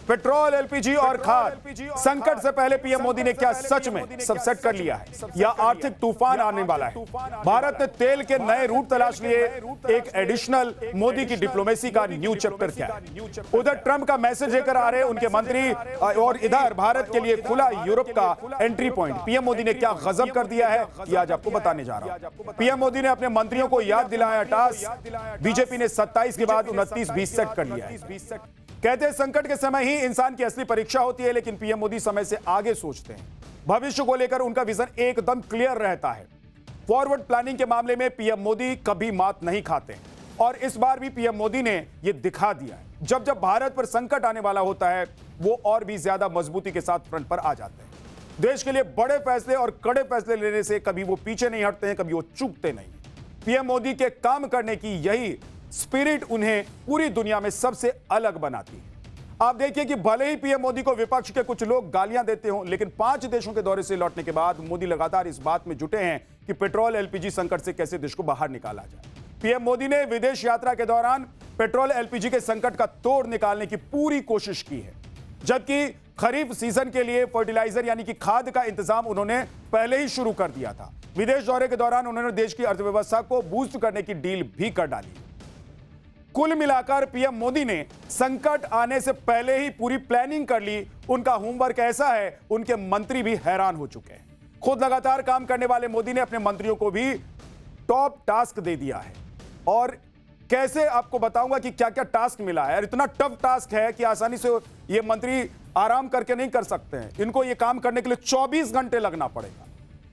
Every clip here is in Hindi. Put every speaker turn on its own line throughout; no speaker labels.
पेट्रोल, एलपीजी और खाद संकट से पहले पीएम मोदी ने क्या सच में सब सेट कर लिया है या आर्थिक तूफान आने वाला है? भारत ने तेल के नए रूट तलाश लिए। एक एडिशनल मोदी की डिप्लोमेसी का न्यू चैप्टर क्या है? उधर ट्रंप का मैसेज लेकर आ रहे उनके मंत्री और इधर भारत के लिए खुला यूरोप का एंट्री पॉइंट। पीएम मोदी ने क्या गजब कर दिया है ये आज आपको बताने जा रहा हूं। पीएम मोदी ने अपने मंत्रियों को याद दिलाया टास्क। बीजेपी ने 27 के बाद 29-20 सेट कर लिया है। कहते हैं संकट के समय ही इंसान की असली परीक्षा होती है, लेकिन पीएम मोदी समय से आगे सोचते हैं। भविष्य को लेकर उनका विजन एकदम क्लियर रहता है। फॉरवर्ड प्लानिंग के मामले में पीएम मोदी कभी मात नहीं खाते और इस बार भी पीएम मोदी ने यह दिखा दिया है। जब जब भारत पर संकट आने वाला होता है वो और भी ज्यादा मजबूती के साथ फ्रंट पर आ जाते हैं। देश के लिए बड़े फैसले और कड़े फैसले लेने से कभी वो पीछे नहीं हटते हैं, कभी वो चूकते नहीं। पीएम मोदी के काम करने की यही स्पिरिट उन्हें पूरी दुनिया में सबसे अलग बनाती है। आप देखिए कि भले ही पीएम मोदी को विपक्ष के कुछ लोग गालियां देते हों, लेकिन 5 देशों के दौरे से लौटने के बाद मोदी लगातार इस बात में जुटे हैं कि पेट्रोल एलपीजी संकट से कैसे देश को बाहर निकाला जाए। पीएम मोदी ने विदेश यात्रा के दौरान पेट्रोल एलपीजी के संकट का तोड़ निकालने की पूरी कोशिश की है, जबकि खरीफ सीजन के लिए फर्टिलाइजर यानी कि खाद का इंतजाम उन्होंने पहले ही शुरू कर दिया था। विदेश दौरे के दौरान उन्होंने देश की अर्थव्यवस्था को बूस्ट करने की डील भी कर डाली। कुल मिलाकर पीएम मोदी ने संकट आने से पहले ही पूरी प्लानिंग कर ली। उनका होमवर्क ऐसा है, उनके मंत्री भी हैरान हो चुके हैं। खुद लगातार काम करने वाले मोदी ने अपने मंत्रियों को भी टॉप टास्क दे दिया है और कैसे आपको बताऊंगा कि क्या क्या टास्क मिला है। इतना टफ टास्क है कि आसानी से ये मंत्री आराम करके नहीं कर सकते हैं। इनको ये काम करने के लिए 24 घंटे लगना पड़ेगा।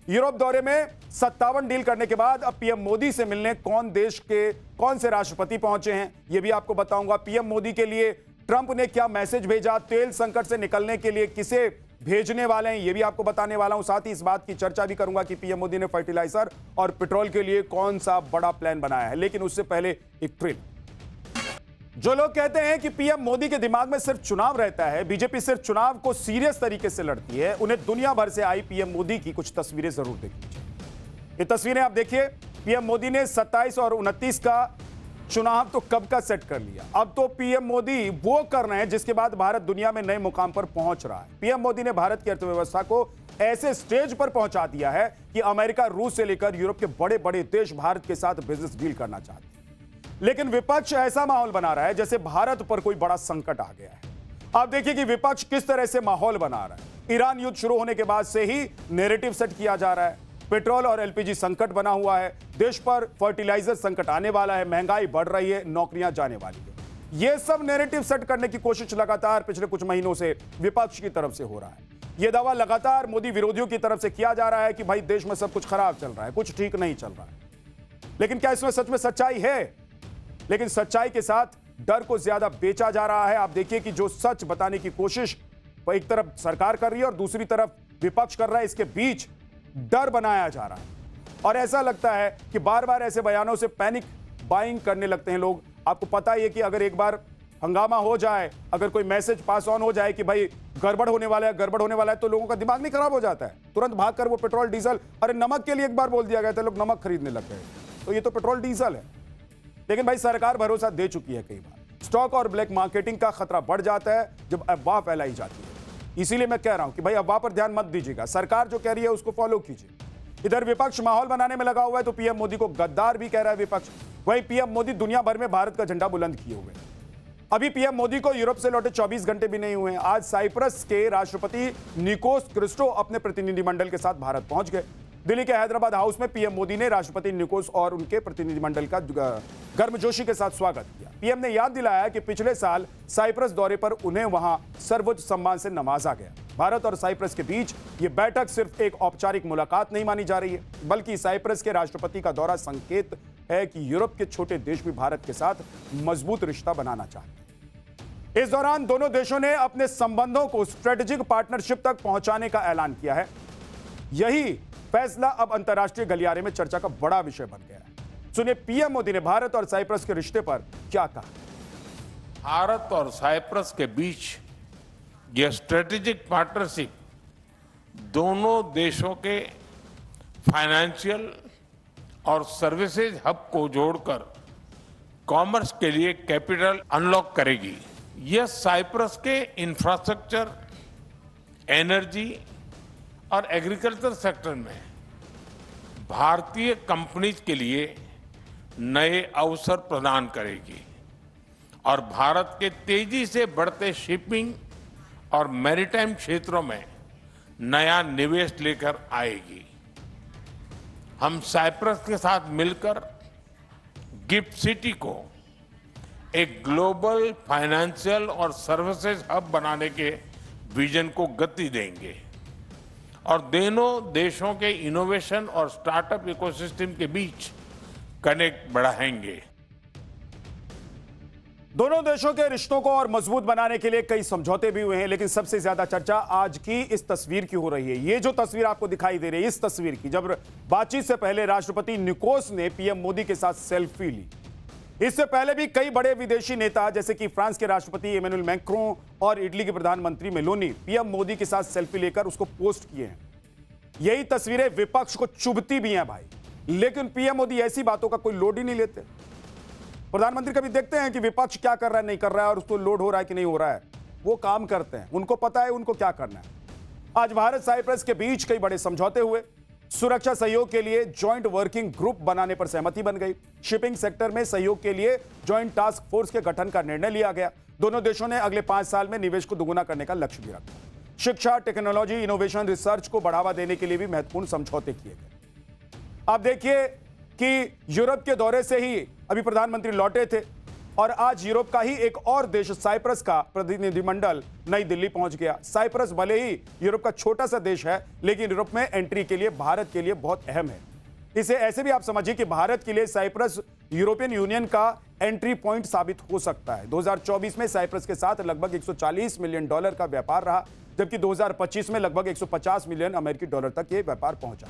यूरोप दौरे में 57 डील करने के बाद अब पीएम मोदी से मिलने कौन से राष्ट्रपति पहुंचे हैं ये भी आपको बताऊंगा। पीएम मोदी के लिए ट्रंप ने क्या मैसेज भेजा, तेल संकट से निकलने के लिए किसे भेजने वाले हैं ये भी आपको बताने वाला हूं। साथ ही इस बात की चर्चा भी करूंगा कि पीएम मोदी ने फर्टिलाइजर और पेट्रोल के लिए कौन सा बड़ा प्लान बनाया है। लेकिन उससे पहले एक ट्रेल। जो लोग कहते हैं कि पीएम मोदी के दिमाग में सिर्फ चुनाव रहता है, बीजेपी सिर्फ चुनाव को सीरियस तरीके से लड़ती है, उन्हें दुनिया भर से आई पीएम मोदी की कुछ तस्वीरें जरूर देखनी चाहिए। ये तस्वीरें आप देखिए। पीएम मोदी ने 27 और 29 का चुनाव तो कब का सेट कर लिया। अब तो पीएम मोदी वो कर रहे हैं जिसके बाद भारत दुनिया में नए मुकाम पर पहुंच रहा है। पीएम मोदी ने भारत की अर्थव्यवस्था को ऐसे स्टेज पर पहुंचा दिया है कि अमेरिका, रूस से लेकर यूरोप के बड़े बड़े देश भारत के साथ बिजनेस डील करना चाहते हैं। लेकिन विपक्ष ऐसा माहौल बना रहा है जैसे भारत पर कोई बड़ा संकट आ गया है। आप देखिए कि विपक्ष किस तरह से माहौल बना रहा है। ईरान युद्ध शुरू होने के बाद से ही नैरेटिव सेट किया जा रहा है। पेट्रोल और एलपीजी संकट बना हुआ है, देश पर फर्टिलाइजर संकट आने वाला है, महंगाई बढ़ रही है, नौकरियां जाने वाली है। यह सब नैरेटिव सेट करने की कोशिश लगातार पिछले कुछ महीनों से विपक्ष की तरफ से हो रहा है। यह दावा लगातार मोदी विरोधियों की तरफ से किया जा रहा है कि भाई देश में सब कुछ खराब चल रहा है, कुछ ठीक नहीं चल रहा है। लेकिन क्या इसमें सच में सच्चाई है? लेकिन सच्चाई के साथ डर को ज्यादा बेचा जा रहा है। आप देखिए कि जो सच बताने की कोशिश एक तरफ सरकार कर रही है और दूसरी तरफ विपक्ष कर रहा है, इसके बीच डर बनाया जा रहा है। और ऐसा लगता है कि बार बार ऐसे बयानों से पैनिक बाइंग करने लगते हैं लोग। आपको पता ही है कि अगर एक बार हंगामा हो जाए, अगर कोई मैसेज पास ऑन हो जाए कि भाई गड़बड़ होने वाला है, तो लोगों का दिमाग नहीं खराब हो जाता है, तुरंत भागकर वो पेट्रोल डीजल, अरे नमक के लिए एक बार बोल दिया गया था, लोग नमक खरीदने लग गए। तो ये तो पेट्रोल डीजल है। लेकिन भाई सरकार भरोसा दे चुकी है कई बार। स्टॉक और ब्लैक मार्केटिंग का खतरा बढ़ जाता है जब अफवाह फैलाई जाती है। इसीलिए मैं कह रहा हूं कि भाई अफवाह पर ध्यान मत दीजिएगा, सरकार जो कह रही है उसको फॉलो कीजिए। इधर विपक्ष माहौल बनाने में लगा हुआ है तो पीएम मोदी को गद्दार भी कह रहा है विपक्ष। वही पीएम मोदी दुनिया भर में भारत का झंडा बुलंद किए हुए हैं। अभी पीएम मोदी को यूरोप से लौटे 24 घंटे भी नहीं हुए। आज साइप्रस के राष्ट्रपति निकोस क्रिस्टो अपने प्रतिनिधिमंडल के साथ भारत पहुंच गए। दिल्ली के हैदराबाद हाउस में पीएम मोदी ने राष्ट्रपति निकोस और उनके प्रतिनिधिमंडल का गर्मजोशी के साथ स्वागत किया। पीएम ने याद दिलाया कि पिछले साल साइप्रस दौरे पर उन्हें वहां सर्वोच्च सम्मान से नवाजा गया। भारत और साइप्रस के बीच ये बैठक सिर्फ एक औपचारिक मुलाकात नहीं मानी जा रही है, बल्कि साइप्रस के राष्ट्रपति का दौरा संकेत है कि यूरोप के छोटे देश भी भारत के साथ मजबूत रिश्ता बनाना चाहते हैं। इस दौरान दोनों देशों ने अपने संबंधों को स्ट्रेटेजिक पार्टनरशिप तक पहुंचाने का ऐलान किया है। यही फैसला अब अंतर्राष्ट्रीय गलियारे में चर्चा का बड़ा विषय बन गया है। सुनिए पीएम मोदी ने भारत और साइप्रस के रिश्ते पर क्या कहा।
भारत और साइप्रस के बीच यह स्ट्रेटेजिक पार्टनरशिप दोनों देशों के फाइनेंशियल और सर्विसेज हब को जोड़कर कॉमर्स के लिए कैपिटल अनलॉक करेगी। यह साइप्रस के इंफ्रास्ट्रक्चर, एनर्जी और एग्रीकल्चर सेक्टर में भारतीय कंपनीज के लिए नए अवसर प्रदान करेगी और भारत के तेजी से बढ़ते शिपिंग और मैरीटाइम क्षेत्रों में नया निवेश लेकर आएगी। हम साइप्रस के साथ मिलकर गिफ्ट सिटी को एक ग्लोबल फाइनेंशियल और सर्विसेज हब बनाने के विजन को गति देंगे और दोनों देशों के इनोवेशन और स्टार्टअप इकोसिस्टम के बीच कनेक्ट बढ़ाएंगे।
दोनों देशों के रिश्तों को और मजबूत बनाने के लिए कई समझौते भी हुए हैं, लेकिन सबसे ज्यादा चर्चा आज की इस तस्वीर की हो रही है। ये जो तस्वीर आपको दिखाई दे रही है, इस तस्वीर की, जब बातचीत से पहले राष्ट्रपति निकोस ने पीएम मोदी के साथ सेल्फी ली। इससे पहले भी कई बड़े विदेशी नेता जैसे कि फ्रांस के राष्ट्रपति इमैनुअल मैक्रों और इटली के प्रधानमंत्री मेलोनी पीएम मोदी के साथ सेल्फी लेकर उसको पोस्ट किए हैं। यही तस्वीरें विपक्ष को चुभती भी हैं भाई, लेकिन पीएम मोदी ऐसी बातों का कोई लोड ही नहीं लेते। प्रधानमंत्री कभी देखते हैं कि विपक्ष क्या कर रहा है, नहीं कर रहा है और उसको लोड हो रहा है कि नहीं हो रहा है? वो काम करते हैं, उनको पता है उनको क्या करना है। आज भारत साइप्रस के बीच कई बड़े समझौते हुए। सुरक्षा सहयोग के लिए जॉइंट वर्किंग ग्रुप बनाने पर सहमति बन गई। शिपिंग सेक्टर में सहयोग के लिए जॉइंट टास्क फोर्स के गठन का निर्णय लिया गया। दोनों देशों ने अगले 5 साल में निवेश को दोगुना करने का लक्ष्य भी रखा। शिक्षा, टेक्नोलॉजी, इनोवेशन, रिसर्च को बढ़ावा देने के लिए भी महत्वपूर्ण समझौते किए गए। आप देखिए कि यूरोप के दौरे से ही अभी प्रधानमंत्री लौटे थे और आज यूरोप का ही एक और देश साइप्रस का प्रतिनिधिमंडल नई दिल्ली पहुंच गया। साइप्रस भले ही यूरोप का छोटा सा देश है, लेकिन यूरोप में एंट्री के लिए भारत के लिए बहुत अहम है। इसे ऐसे भी आप समझिए कि भारत के लिए साइप्रस यूरोपियन यूनियन का एंट्री पॉइंट साबित हो सकता है। 2024 में साइप्रस के साथ लगभग $140 मिलियन का व्यापार रहा, जबकि 2025 में लगभग $150 मिलियन अमेरिकी डॉलर तक ये व्यापार पहुंचा।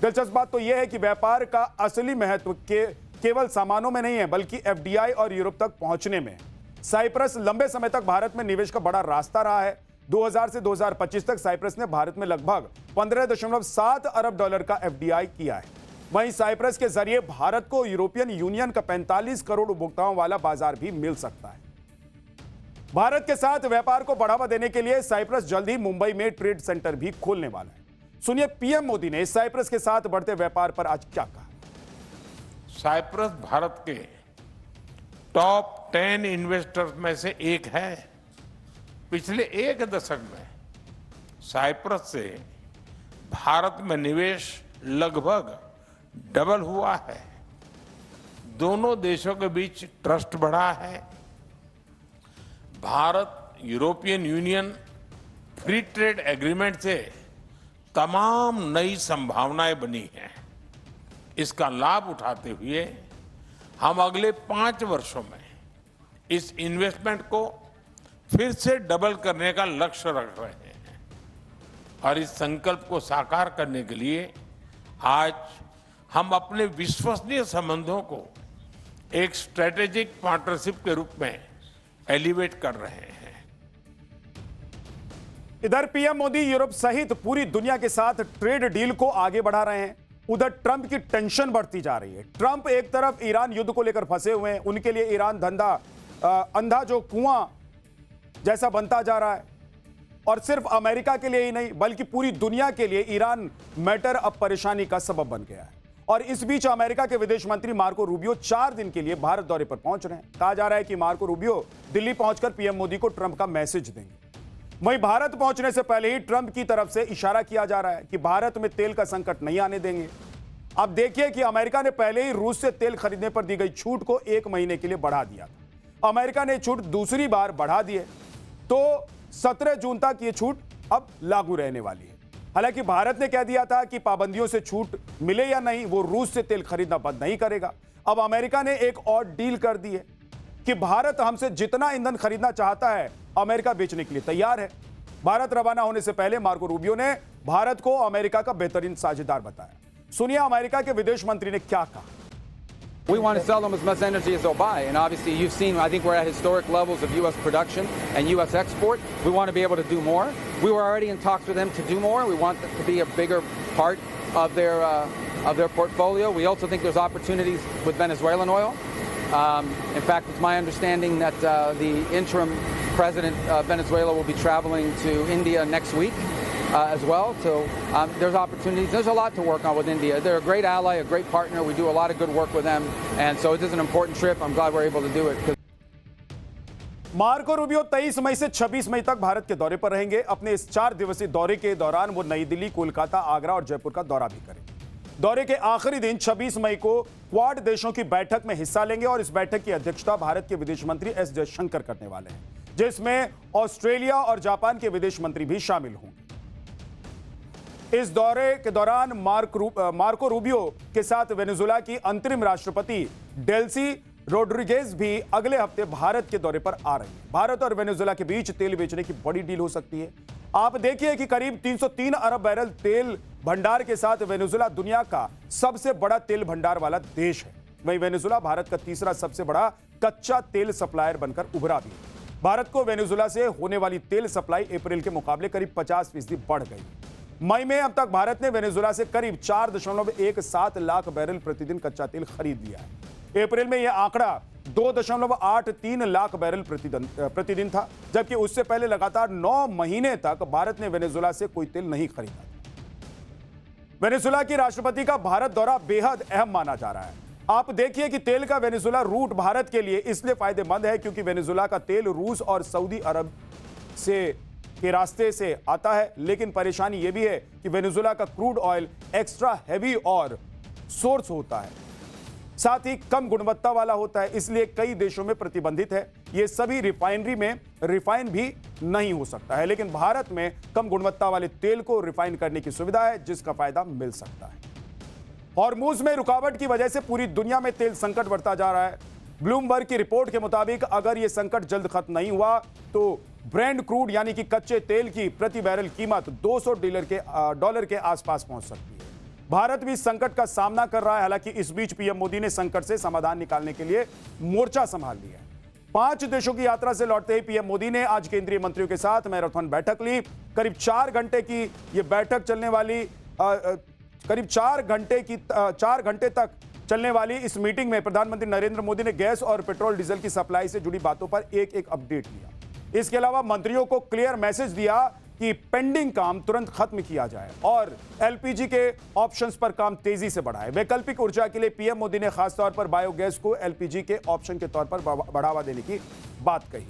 दिलचस्प बात तो यह है कि व्यापार का असली महत्व केवल सामानों में नहीं है, बल्कि एफडीआई और यूरोप तक पहुंचने में। साइप्रस लंबे समय तक भारत में निवेश का बड़ा रास्ता रहा है। 2000 से 2025 तक साइप्रस ने भारत में लगभग $15.7 अरब का एफडीआई किया है। वहीं साइप्रस के जरिए भारत को यूरोपियन यूनियन का 45 करोड़ उपभोक्ताओं वाला बाजार भी मिल सकता है। भारत के साथ व्यापार को बढ़ावा देने के लिए साइप्रस जल्द ही मुंबई में ट्रेड सेंटर भी खोलने वाला है। सुनिए पीएम मोदी ने साइप्रस के साथ बढ़ते व्यापार पर आज क्या कहा।
साइप्रस भारत के टॉप 10 इन्वेस्टर्स में से एक है। पिछले 1 दशक में साइप्रस से भारत में निवेश लगभग डबल हुआ है। दोनों देशों के बीच ट्रस्ट बढ़ा है। Bharat European union free trade agreement से तमाम नई संभावनाएं बनी हैं। इसका लाभ उठाते हुए हम अगले 5 वर्षों में इस इन्वेस्टमेंट को फिर से डबल करने का लक्ष्य रख रहे हैं और इस संकल्प को साकार करने के लिए आज हम अपने विश्वसनीय संबंधों को एक स्ट्रेटेजिक पार्टनरशिप के रूप में एलिवेट कर रहे हैं।
इधर पीएम मोदी यूरोप सहित पूरी दुनिया के साथ ट्रेड डील को आगे बढ़ा रहे हैं। उधर ट्रंप की टेंशन बढ़ती जा रही है। ट्रंप एक तरफ ईरान युद्ध को लेकर फंसे हुए हैं, उनके लिए ईरान अंधा जो कुआं जैसा बनता जा रहा है और सिर्फ अमेरिका के लिए ही नहीं बल्कि पूरी दुनिया के लिए ईरान मैटर अब परेशानी का सबब बन गया है। और इस बीच अमेरिका के विदेश मंत्री मार्को रूबियो 4 दिन के लिए भारत दौरे पर पहुंच रहे हैं। कहा जा रहा है कि मार्को रूबियो दिल्ली पहुंचकर पीएम मोदी को ट्रंप का मैसेज देंगे। वहीं भारत पहुंचने से पहले ही ट्रंप की तरफ से इशारा किया जा रहा है कि भारत में तेल का संकट नहीं आने देंगे। अब देखिए कि अमेरिका ने पहले ही रूस से तेल खरीदने पर दी गई छूट को 1 महीने के लिए बढ़ा दिया था। अमेरिका ने छूट दूसरी बार बढ़ा दी है, तो 17 जून तक ये छूट अब लागू रहने वाली है। हालांकि भारत ने कह दिया था कि पाबंदियों से छूट मिले या नहीं, वो रूस से तेल खरीदना बंद नहीं करेगा। अब अमेरिका ने एक और डील कर दी है कि भारत हमसे जितना ईंधन खरीदना चाहता है अमेरिका बेचने के लिए तैयार है। भारत रवाना होने से पहले मार्को रूबियो ने भारत को अमेरिका का बेहतरीन साझेदार बताया। सुनिए अमेरिका के विदेश मंत्री ने क्या कहा।
We want to sell them as much energy as they'll buy, and obviously you've seen, I think we're at historic levels of U.S. production and U.S. export. We want to be able to do more. We were already in talks with them to do more. We want them to be a bigger part of their portfolio. We also think there's opportunities with Venezuelan oil. In fact, it's my understanding that the interim president of Venezuela will be traveling to India next week as well. So there's opportunities. There's a lot to work on with India. They're a great ally, a great partner. We do a lot of good work with them. And so it is an important trip. I'm glad we're able to do it.
Marco Rubio 23 मई से 26 मई तक भारत के दौरे पर रहेंगे। अपने इस 4 दिवसीय दौरे के दौरान वो नई दिल्ली, कोलकाता, आगरा और जयपुर का दौरा भी करेंगे। दौरे के आखिरी दिन 26 मई को क्वाड देशों की बैठक में हिस्सा लेंगे और इस बैठक की अध्यक्षता भारत के विदेश मंत्री एस जयशंकर करने वाले हैं, जिसमें ऑस्ट्रेलिया और जापान के विदेश मंत्री भी शामिल होंगे। इस दौरे के दौरान मार्को रूबियो के साथ वेनेजुएला की अंतरिम राष्ट्रपति डेल्सी रोड्रिगेज भी अगले हफ्ते भारत के दौरे पर आ रही है। भारत और वेनेजुएला के बीच तेल बेचने की बड़ी डील हो सकती है। आप देखिए कि करीब 303 अरब बैरल तेल भंडार के साथ वेनेजुएला दुनिया का सबसे बड़ा तेल भंडार वाला देश है। वहीं वेनेजुएला भारत का तीसरा सबसे बड़ा कच्चा तेल सप्लायर बनकर उभरा भी है। भारत को वेनेजुएला से होने वाली तेल सप्लाई अप्रैल के मुकाबले करीब 50% बढ़ गई। मई में अब तक भारत ने वेनेजुएला से करीब 4.17 लाख बैरल प्रतिदिन कच्चा तेल खरीद लिया है। अप्रैल में यह आंकड़ा 2.83 लाख बैरल प्रतिदिन था, जबकि उससे पहले लगातार 9 महीने तक भारत ने वेनेजुएला से कोई तेल नहीं खरीदा। वेनेजुएला की राष्ट्रपति का भारत दौरा बेहद अहम माना जा रहा है। आप देखिए कि तेल का वेनेजुएला रूट भारत के लिए इसलिए फायदेमंद है क्योंकि वेनेजुएला का तेल रूस और सऊदी अरब के रास्ते से आता है, लेकिन परेशानी यह भी है कि वेनेजुएला का क्रूड ऑयल एक्स्ट्रा हैवी और सोर्स होता है, साथ ही कम गुणवत्ता वाला होता है, इसलिए कई देशों में प्रतिबंधित है। ये सभी रिफाइनरी में रिफाइन भी नहीं हो सकता है, लेकिन भारत में कम गुणवत्ता वाले तेल को रिफाइन करने की सुविधा है, जिसका फायदा मिल सकता है। हॉर्मुज में रुकावट की वजह से पूरी दुनिया में तेल संकट बढ़ता जा रहा है। ब्लूमबर्ग की रिपोर्ट के मुताबिक अगर यह संकट जल्द खत्म नहीं हुआ तो ब्रेंट क्रूड यानी कि कच्चे तेल की प्रति बैरल कीमत $200 के आसपास पहुंच सकती है। भारत भी संकट का सामना कर रहा है। हालांकि इस बीच पीएम मोदी ने संकट से समाधान निकालने के लिए मोर्चा संभाल लिया है। 5 देशों की यात्रा से लौटते ही पीएम मोदी ने आज केंद्रीय मंत्रियों के साथ मैराथन बैठक ली। करीब 4 घंटे की यह बैठक चलने वाली करीब 4 घंटे तक चलने वाली इस मीटिंग में प्रधानमंत्री नरेंद्र मोदी ने गैस और पेट्रोल डीजल की सप्लाई से जुड़ी बातों पर एक अपडेट लिया। इसके अलावा मंत्रियों को क्लियर मैसेज दिया कि पेंडिंग काम तुरंत खत्म किया जाए और एलपीजी के ऑप्शंस पर काम तेजी से बढ़ाए। वैकल्पिक ऊर्जा के लिए पीएम मोदी ने खासतौर पर बायोगैस को एलपीजी के ऑप्शन के तौर पर बढ़ावा देने की बात कही।